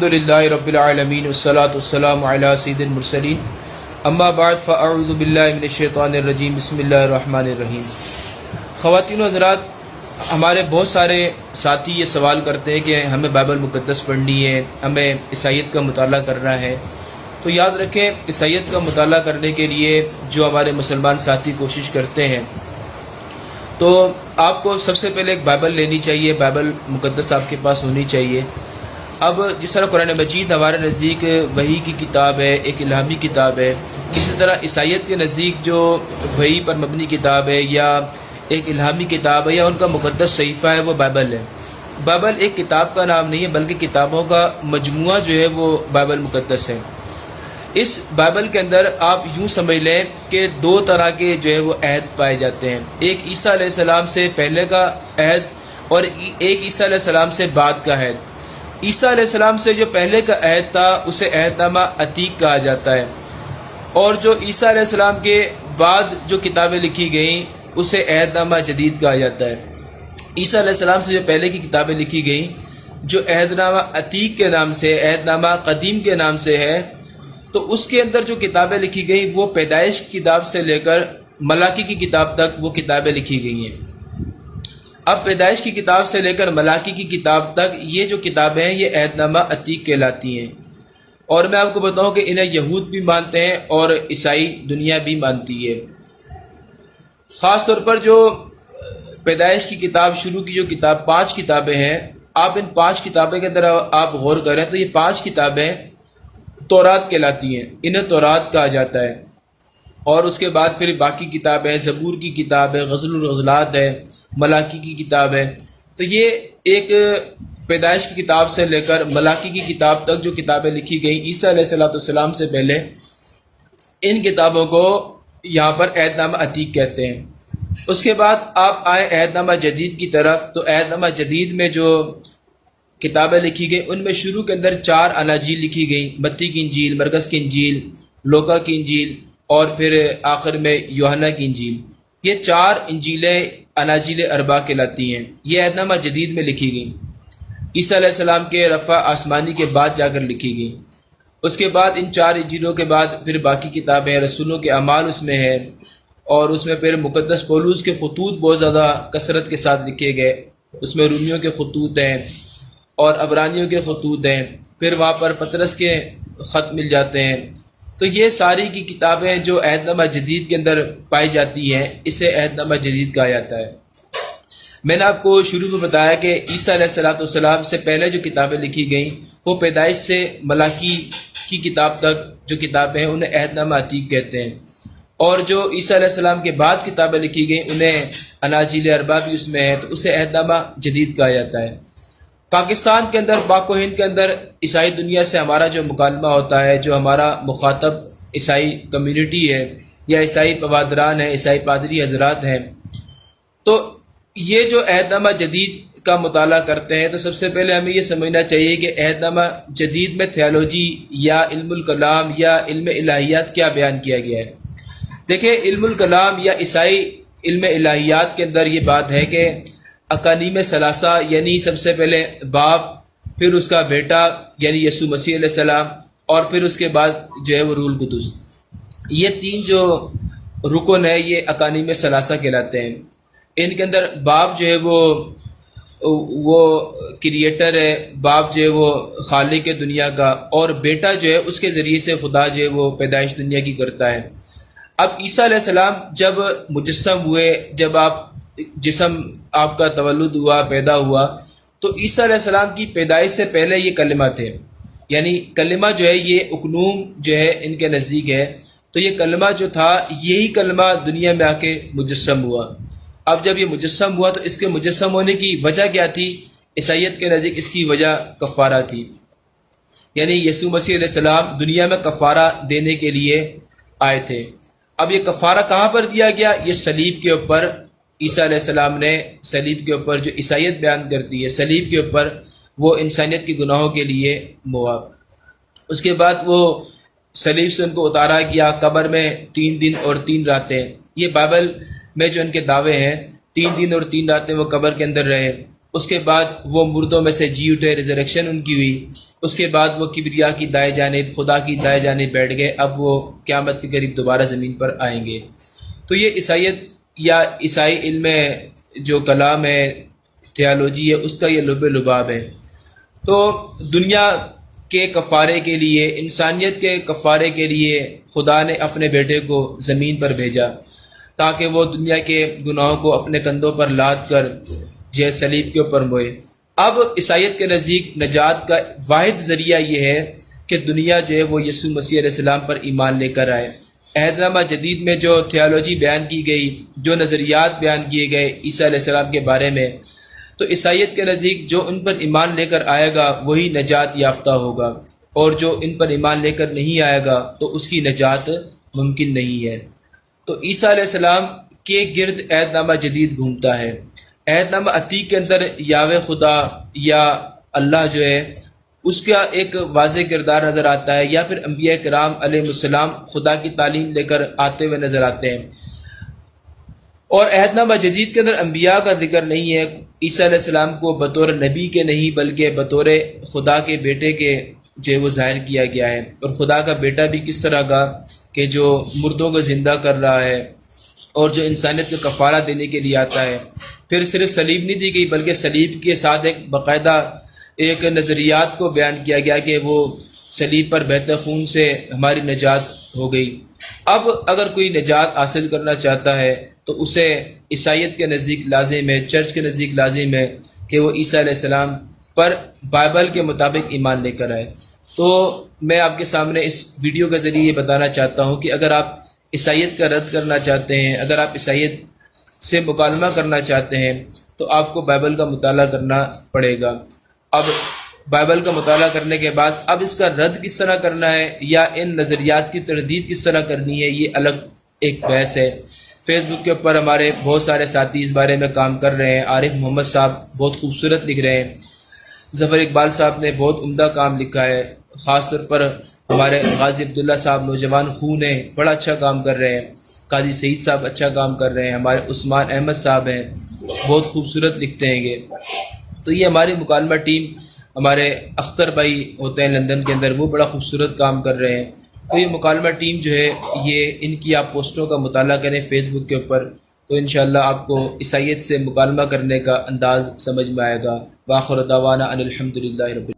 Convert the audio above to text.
الحمدللہ رب العالمین والصلاة والسلام علی سید المرسلین اما بعد فاعوذ باللہ من الشیطان الرجیم بسم اللہ الرحمن الرحیم۔ خواتین و حضرات، ہمارے بہت سارے ساتھی یہ سوال کرتے ہیں کہ ہمیں بائبل مقدس پڑھنی ہے، ہمیں عیسائیت کا مطالعہ کرنا ہے۔ تو یاد رکھیں، عیسائیت کا مطالعہ کرنے کے لیے جو ہمارے مسلمان ساتھی کوشش کرتے ہیں تو آپ کو سب سے پہلے ایک بائبل لینی چاہیے، بائبل مقدس آپ کے پاس ہونی چاہیے۔ اب جس طرح قرآن مجید ہمارے نزدیک وحی کی کتاب ہے، ایک الہامی کتاب ہے، اسی طرح عیسائیت کے نزدیک جو وحی پر مبنی کتاب ہے یا ایک الہامی کتاب ہے یا ان کا مقدس صحیفہ ہے وہ بائبل ہے۔ بائبل ایک کتاب کا نام نہیں ہے بلکہ کتابوں کا مجموعہ جو ہے وہ بائبل مقدس ہے۔ اس بائبل کے اندر آپ یوں سمجھ لیں کہ دو طرح کے جو ہے وہ عہد پائے جاتے ہیں، ایک عیسیٰ علیہ السلام سے پہلے کا عہد اور ایک عیسیٰ علیہ السلام سے بعد کا عہد۔ عیسیٰ علیہ السلام سے جو پہلے کا عہد تھا اسے عہد نامہ عتیق کہا جاتا ہے، اور جو عیسیٰ علیہ السلام کے بعد جو کتابیں لکھی گئیں اسے عہد نامہ جدید کہا جاتا ہے۔ عیسیٰ علیہ السلام سے جو پہلے کی کتابیں لکھی گئیں جو عہد نامہ عتیق کے نام سے، عہد نامہ قدیم کے نام سے ہے، تو اس کے اندر جو کتابیں لکھی گئیں وہ پیدائش کی کتاب سے لے کر ملاکی کی کتاب تک وہ کتابیں لکھی گئی ہیں۔ اب پیدائش کی کتاب سے لے کر ملاکی کی کتاب تک یہ جو کتابیں ہیں یہ عہد نامہ عتیق کہلاتی ہیں، اور میں آپ کو بتاؤں کہ انہیں یہود بھی مانتے ہیں اور عیسائی دنیا بھی مانتی ہے۔ خاص طور پر جو پیدائش کی کتاب شروع کی جو کتاب 5 کتابیں ہیں، آپ ان 5 کتابیں کے اندر آپ غور کریں تو یہ 5 کتابیں تورات کہلاتی ہیں، انہیں تورات کہا جاتا ہے۔ اور اس کے بعد پھر باقی کتابیں زبور کی کتاب ہے، غزل الغزلات ہے، ملاکی کی کتاب ہے۔ تو یہ ایک پیدائش کی کتاب سے لے کر ملاکی کی کتاب تک جو کتابیں لکھی گئیں عیسیٰ علیہ السلام سے پہلے، ان کتابوں کو یہاں پر عہد نامہ عتیق کہتے ہیں۔ اس کے بعد آپ آئیں عہد نامہ جدید کی طرف، تو عہد نامہ جدید میں جو کتابیں لکھی گئیں ان میں شروع کے اندر 4 اناجیل لکھی گئیں، متی کی انجیل، مرقس کی انجیل، لوقا کی انجیل اور پھر آخر میں یوحنا کی انجیل۔ یہ 4 انجیلیں اناجیل اربع کہلاتی ہیں، یہ عہد نامہ جدید میں لکھی گئیں، عیسیٰ علیہ السلام کے رفع آسمانی کے بعد جا کر لکھی گئیں۔ اس کے بعد ان 4 انجیلوں کے بعد پھر باقی کتابیں، رسولوں کے اعمال اس میں ہے، اور اس میں پھر مقدس پولوس کے خطوط بہت زیادہ کثرت کے ساتھ لکھے گئے، اس میں رومیوں کے خطوط ہیں اور عبرانیوں کے خطوط ہیں، پھر وہاں پر پطرس کے خط مل جاتے ہیں۔ تو یہ ساری کی کتابیں جو عہد نامہ جدید کے اندر پائی جاتی ہیں اسے عہد نامہ جدید کہا جاتا ہے۔ میں نے آپ کو شروع میں بتایا کہ عیسیٰ علیہ السلام سے پہلے جو کتابیں لکھی گئیں وہ پیدائش سے ملاکی کی کتاب تک جو کتابیں ہیں انہیں عہد نامہ عتیق کہتے ہیں، اور جو عیسیٰ علیہ السلام کے بعد کتابیں لکھی گئیں انہیں اناجیل اربع بھی اس میں ہے، تو اسے عہد نامہ جدید کہا جاتا ہے۔ پاکستان کے اندر، پاک و ہند کے اندر عیسائی دنیا سے ہمارا جو مکالمہ ہوتا ہے، جو ہمارا مخاطب عیسائی کمیونٹی ہے یا عیسائی پوادران ہیں، عیسائی پادری حضرات ہیں، تو یہ جو عہد نامہ جدید کا مطالعہ کرتے ہیں تو سب سے پہلے ہمیں یہ سمجھنا چاہیے کہ عہد نامہ جدید میں تھیالوجی یا علم الکلام یا علم الہیات کیا بیان کیا گیا ہے۔ دیکھیں، علم الکلام یا عیسائی علم الہیات کے اندر یہ بات ہے کہ اقانیم ثلاثہ یعنی سب سے پہلے باپ، پھر اس کا بیٹا یعنی یسوع مسیح علیہ السلام، اور پھر اس کے بعد جو ہے وہ روح القدس، یہ 3 جو رکن ہے یہ اقانیم ثلاثہ کہلاتے ہیں۔ ان کے اندر باپ جو ہے وہ کریٹر ہے، باپ جو ہے وہ خالق ہے دنیا کا، اور بیٹا جو ہے اس کے ذریعے سے خدا جو ہے وہ پیدائش دنیا کی کرتا ہے۔ اب عیسیٰ علیہ السلام جب مجسم ہوئے، جب جسم آپ کا تولد ہوا، پیدا ہوا، تو عیسیٰ علیہ السلام کی پیدائش سے پہلے یہ کلمہ تھے، یعنی کلمہ جو ہے یہ اکنوم جو ہے ان کے نزدیک ہے، تو یہ کلمہ جو تھا یہی کلمہ دنیا میں آ کے مجسم ہوا۔ اب جب یہ مجسم ہوا تو اس کے مجسم ہونے کی وجہ کیا تھی؟ عیسائیت کے نزدیک اس کی وجہ کفارہ تھی، یعنی یسوع مسیح علیہ السلام دنیا میں کفارہ دینے کے لیے آئے تھے۔ اب یہ کفارہ کہاں پر دیا گیا؟ یہ صلیب کے اوپر عیسیٰ علیہ السلام نے، صلیب کے اوپر جو عیسائیت بیان کرتی ہے، صلیب کے اوپر وہ انسانیت کے گناہوں کے لیے موا۔ اس کے بعد وہ صلیب سے ان کو اتارا گیا، قبر میں 3 دن اور 3 راتیں، یہ بائبل میں جو ان کے دعوے ہیں، 3 دن اور 3 راتیں وہ قبر کے اندر رہے، اس کے بعد وہ مردوں میں سے جی اٹھے، ریزریکشن ان کی ہوئی، اس کے بعد وہ کبریا کی دائیں جانب، خدا کی دائیں جانب بیٹھ گئے، اب وہ قیامت کے قریب دوبارہ زمین پر آئیں گے۔ تو یہ عیسائیت یا عیسائی علم جو کلام ہے، تھیالوجی ہے، اس کا یہ لب لباب ہے۔ تو دنیا کے کفارے کے لیے، انسانیت کے کفارے کے لیے خدا نے اپنے بیٹے کو زمین پر بھیجا تاکہ وہ دنیا کے گناہوں کو اپنے کندھوں پر لاد کر جو صلیب کے اوپر موئے۔ اب عیسائیت کے نزدیک نجات کا واحد ذریعہ یہ ہے کہ دنیا جو ہے وہ یسوع مسیح علیہ السلام پر ایمان لے کر آئے۔ عہد نامہ جدید میں جو تھیالوجی بیان کی گئی، جو نظریات بیان کیے گئے عیسیٰ علیہ السلام کے بارے میں، تو عیسائیت کے نزدیک جو ان پر ایمان لے کر آئے گا وہی نجات یافتہ ہوگا، اور جو ان پر ایمان لے کر نہیں آئے گا تو اس کی نجات ممکن نہیں ہے۔ تو عیسیٰ علیہ السلام کے گرد عہد نامہ جدید گھومتا ہے۔ عہد نامہ عتیق کے اندر یاوہ خدا یا اللہ جو ہے اس کا ایک واضح کردار نظر آتا ہے، یا پھر انبیاء کرام علیہ السلام خدا کی تعلیم لے کر آتے ہوئے نظر آتے ہیں۔ اور عہد نامہ جدید کے اندر انبیاء کا ذکر نہیں ہے، عیسیٰ علیہ السلام کو بطور نبی کے نہیں بلکہ بطور خدا کے بیٹے کے جو ہے وہ ظاہر کیا گیا ہے۔ اور خدا کا بیٹا بھی کس طرح کا کہ جو مردوں کو زندہ کر رہا ہے اور جو انسانیت کا کفارہ دینے کے لیے آتا ہے۔ پھر صرف صلیب نہیں دی گئی بلکہ صلیب کے ساتھ ایک باقاعدہ ایک نظریات کو بیان کیا گیا کہ وہ صلیب پر بہتے خون سے ہماری نجات ہو گئی۔ اب اگر کوئی نجات حاصل کرنا چاہتا ہے تو اسے عیسائیت کے نزدیک لازم ہے، چرچ کے نزدیک لازم ہے کہ وہ عیسیٰ علیہ السلام پر بائبل کے مطابق ایمان لے کر آئے۔ تو میں آپ کے سامنے اس ویڈیو کے ذریعے یہ بتانا چاہتا ہوں کہ اگر آپ عیسائیت کا رد کرنا چاہتے ہیں، اگر آپ عیسائیت سے مکالمہ کرنا چاہتے ہیں تو آپ کو بائبل کا مطالعہ کرنا پڑے گا۔ اب بائبل کا مطالعہ کرنے کے بعد اب اس کا رد کس طرح کرنا ہے یا ان نظریات کی تردید کس طرح کرنی ہے، یہ الگ ایک بحث ہے۔ فیس بک کے اوپر ہمارے بہت سارے ساتھی اس بارے میں کام کر رہے ہیں۔ عارف محمد صاحب بہت خوبصورت لکھ رہے ہیں، ظفر اقبال صاحب نے بہت عمدہ کام لکھا ہے، خاص طور پر ہمارے غازی عبداللہ صاحب نوجوان خون ہیں، بڑا اچھا کام کر رہے ہیں، قاضی سعید صاحب اچھا کام کر رہے ہیں، ہمارے عثمان احمد صاحب ہیں، بہت خوبصورت لکھتے ہیں یہ۔ تو یہ ہماری مکالمہ ٹیم، ہمارے اختر بھائی ہوتے ہیں لندن کے اندر، وہ بڑا خوبصورت کام کر رہے ہیں۔ تو یہ مکالمہ ٹیم جو ہے یہ ان کی آپ پوسٹوں کا مطالعہ کریں فیس بک کے اوپر، تو انشاءاللہ آپ کو عیسائیت سے مکالمہ کرنے کا انداز سمجھ میں آئے گا۔ وآخر دعوانا ان الحمدللہ رب